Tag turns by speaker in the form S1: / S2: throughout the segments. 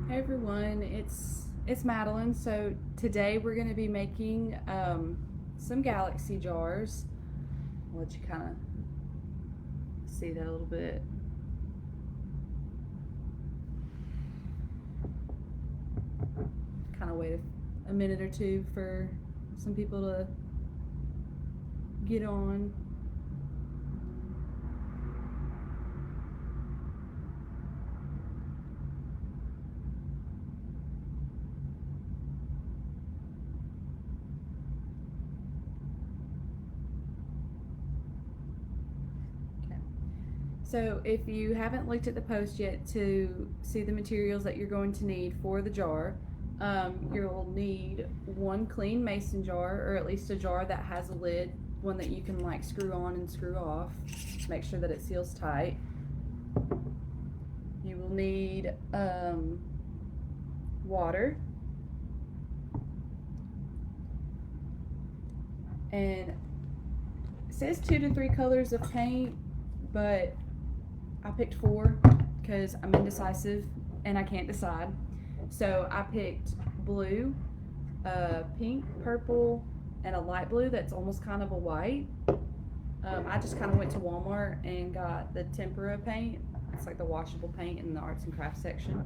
S1: Hey everyone, it's Madeline. So today we're going to be making some Galaxy jars. I'll let you kind of see that a little bit. Kind of wait a minute or two for some people to get on. So if you haven't looked at the post yet to see the materials that you're going to need for the jar, you'll need one clean mason jar, or at least a jar that has a lid, one that you can like screw on and screw off. Make sure that it seals tight. You will need water, and it says 2 to 3 colors of paint, but I picked 4 because I'm indecisive and I can't decide. So I picked blue, pink, purple, and a light blue that's almost kind of a white. I just kind of went to Walmart and got the tempera paint. It's like the washable paint in the arts and crafts section.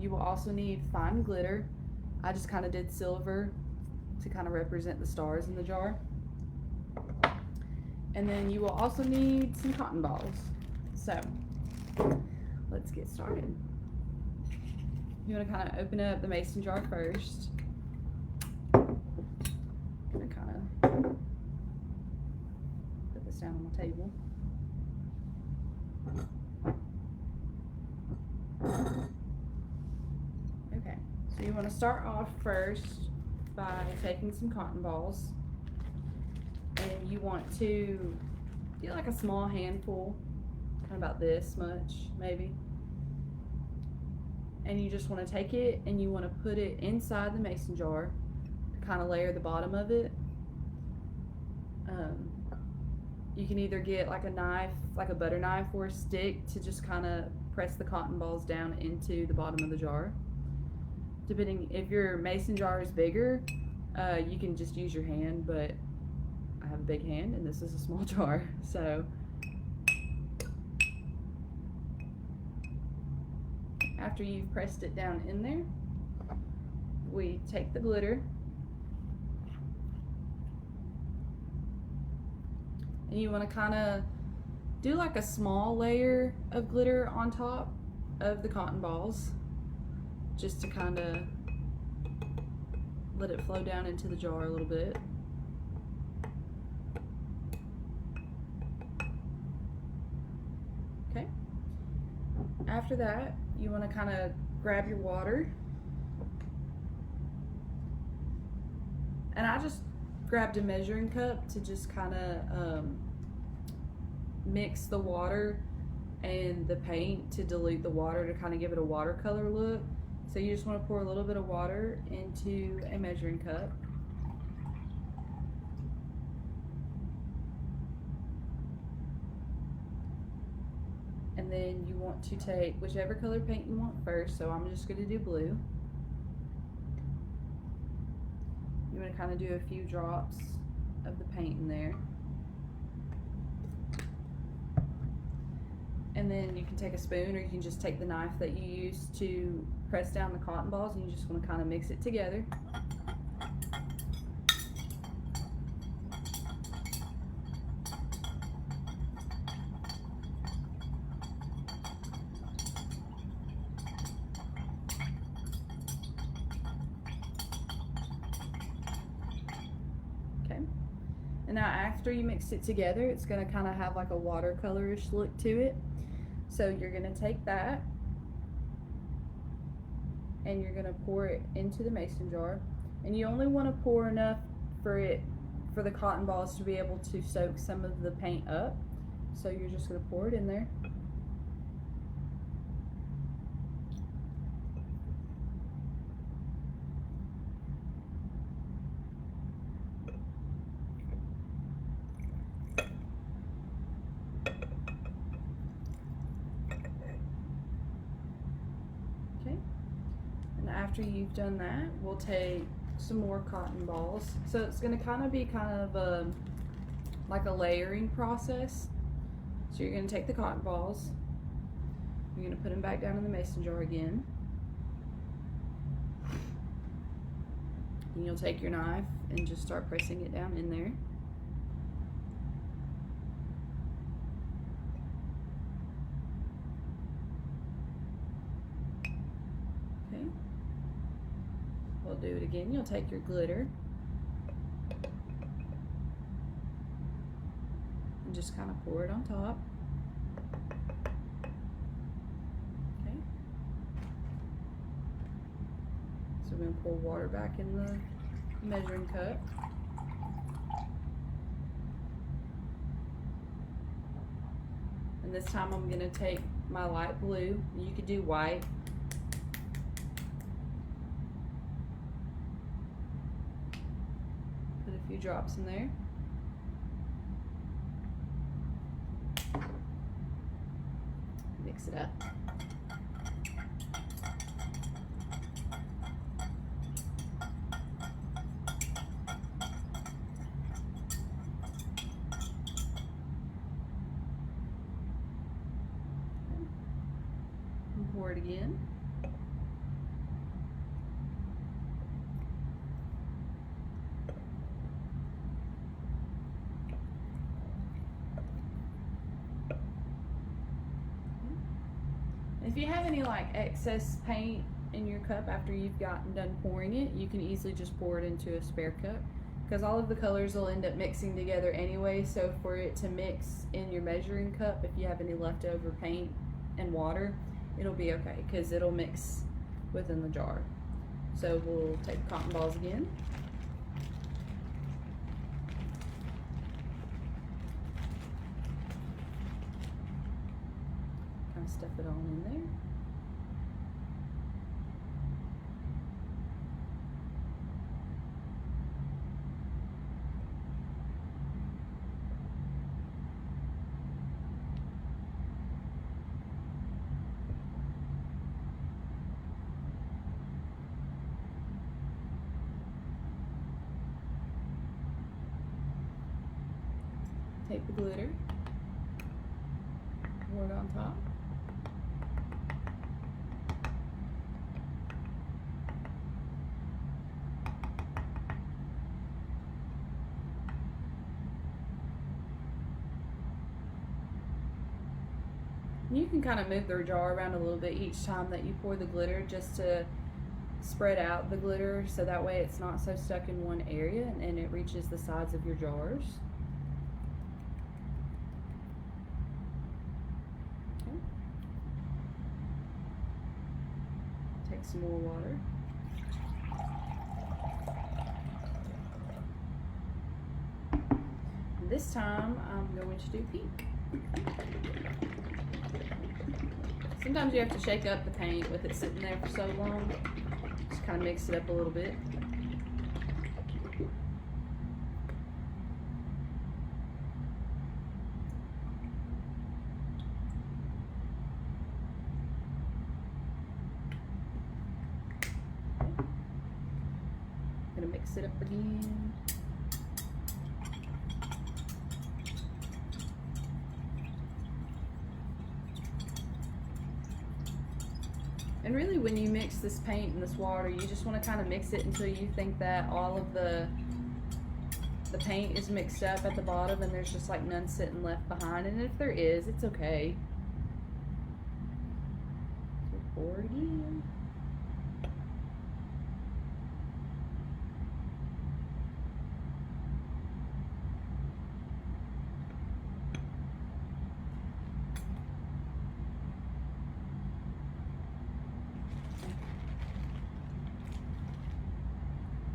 S1: You will also need fine glitter. I just kind of did silver to kind of represent the stars in the jar. And then you will also need some cotton balls. So let's get started. You want to kind of open up the mason jar first. I'm going to kind of put this down on the table. Okay, so you want to start off first by taking some cotton balls, and you want to get like a small handful, kind of about this much maybe, and you just want to take it and you want to put it inside the mason jar to kind of layer the bottom of it. You can either get like a knife, like a butter knife, or a stick to just kind of press the cotton balls down into the bottom of the jar. Depending if your mason jar is bigger, you can just use your hand, but I have a big hand and this is a small jar, so after you've pressed it down in there, we take the glitter and you want to kind of do like a small layer of glitter on top of the cotton balls, just to kind of let it flow down into the jar a little bit. Okay. After that, you want to kind of grab your water, and I just grabbed a measuring cup to just kind of mix the water and the paint to dilute the water to kind of give it a watercolor look. So you just want to pour a little bit of water into a measuring cup. And then you want to take whichever color paint you want first, so I'm just going to do blue. You want to kind of do a few drops of the paint in there. And then you can take a spoon, or you can just take the knife that you used to press down the cotton balls, and you just want to kind of mix it together. Okay. And now after you mix it together, it's going to kind of have like a watercolorish look to it. So you're going to take that and you're going to pour it into the mason jar, and you only want to pour enough for the cotton balls to be able to soak some of the paint up. So you're just going to pour it in there. Okay, after you've done that, we'll take some more cotton balls. So it's going to kind of be like a layering process. So you're going to take the cotton balls, you're going to put them back down in the mason jar again. And you'll take your knife and just start pressing it down in there. Okay. We'll do it again. You'll take your glitter and just kind of pour it on top. Okay. So we're going to pour water back in the measuring cup. And this time I'm going to take my light blue. You could do white. Put a few drops in there. Mix it up. And pour it again. If you have any like excess paint in your cup after you've gotten done pouring it, you can easily just pour it into a spare cup, because all of the colors will end up mixing together anyway. So for it to mix in your measuring cup, if you have any leftover paint and water, it'll be okay because it'll mix within the jar. So we'll take the cotton balls again. Stuff it all in there. Take the glitter, pour it on top. You can kind of move the jar around a little bit each time that you pour the glitter, just to spread out the glitter so that way it's not so stuck in one area and it reaches the sides of your jars. Okay. Take some more water. And this time I'm going to do pink. Sometimes you have to shake up the paint with it sitting there for so long. Just kind of mix it up a little bit. Gonna mix it up again. And really, when you mix this paint and this water, you just want to kind of mix it until you think that all of the paint is mixed up at the bottom and there's just like none sitting left behind. And if there is, it's okay. So pour it again.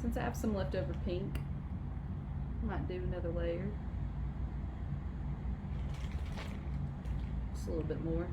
S1: Since I have some leftover pink, I might do another layer. Just a little bit more.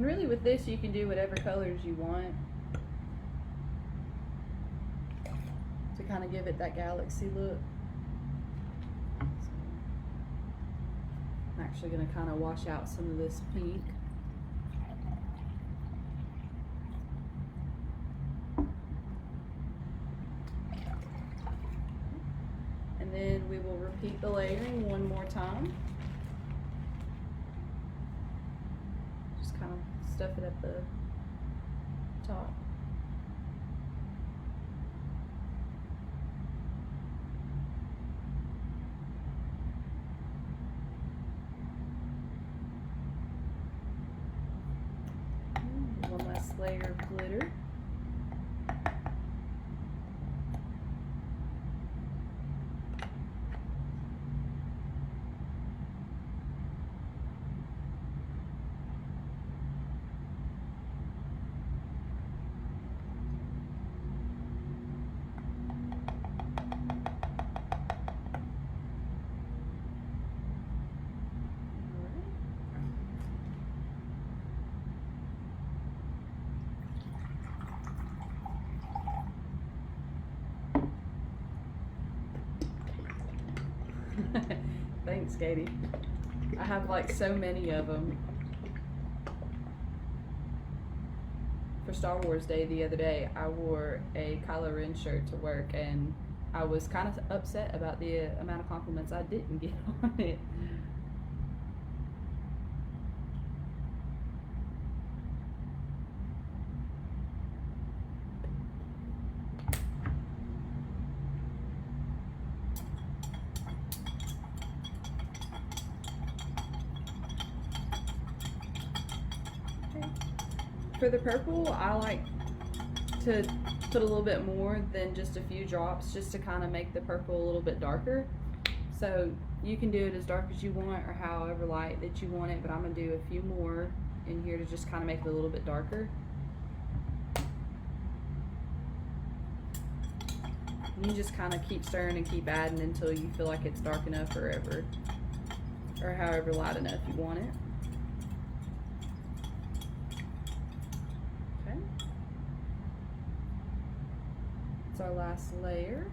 S1: really with this you can do whatever colors you want to kind of give it that galaxy look. So I'm actually going to kind of wash out some of this pink. And then we will repeat the layering one more time. Just kind of stuff it at the top. One last layer of glitter. Thanks, Katie. I have like so many of them. For Star Wars Day the other day, I wore a Kylo Ren shirt to work, and I was kind of upset about the amount of compliments I didn't get on it. For the purple, I like to put a little bit more than just a few drops, just to kind of make the purple a little bit darker. So you can do it as dark as you want or however light that you want it, but I'm going to do a few more in here to just kind of make it a little bit darker. You just kind of keep stirring and keep adding until you feel like it's dark enough or however light enough you want it. Our last layer.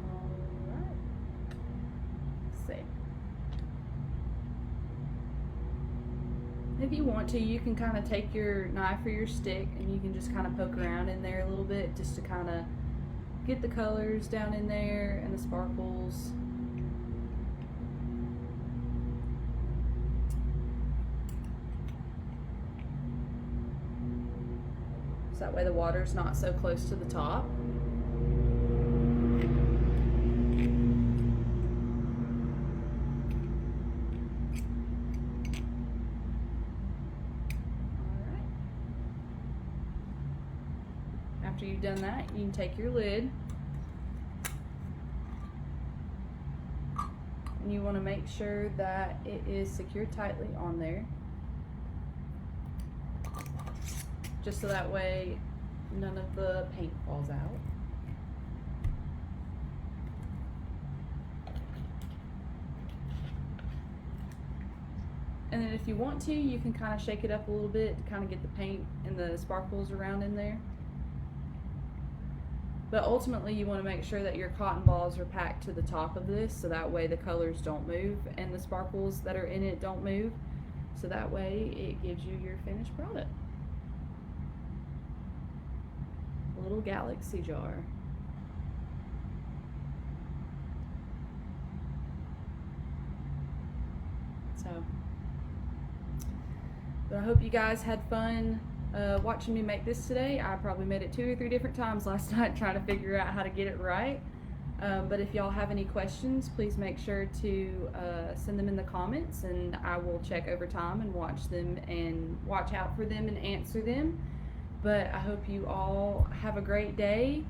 S1: All right. Let's see. If you want to, you can kind of take your knife or your stick and you can just kind of poke around in there a little bit just to kind of get the colors down in there and the sparkles. So that way the water's not so close to the top. After you've done that, you can take your lid and you want to make sure that it is secured tightly on there, just so that way none of the paint falls out. And then if you want to, you can kind of shake it up a little bit to kind of get the paint and the sparkles around in there. But ultimately you want to make sure that your cotton balls are packed to the top of this, so that way the colors don't move and the sparkles that are in it don't move. So that way it gives you your finished product. A little Galaxy jar. So, but I hope you guys had fun watching me make this today. I probably made it 2 or 3 different times last night trying to figure out how to get it right. But if y'all have any questions, please make sure to send them in the comments, and I will check over time and watch them and watch out for them and answer them. But I hope you all have a great day,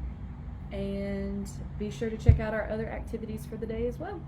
S1: and be sure to check out our other activities for the day as well.